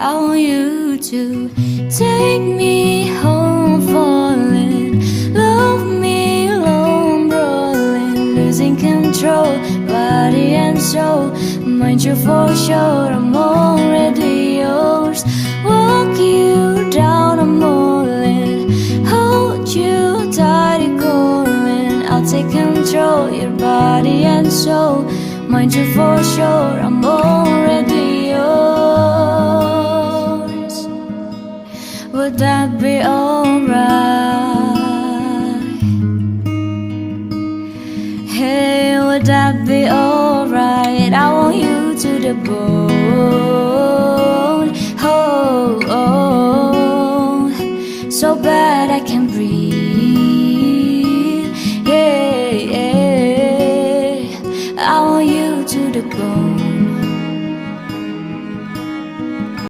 I want you to take me home, falling. Love me alone, brawling, losing control, body and soul. Mind you for sure, I'm already yours. Walk you down, I'm all in. Hold you tight, you're calling. I'll take control, your body and soul. Mind you for sure, I'm already yours. Would that be alright? Hey, would that be alright? I want you to the bone.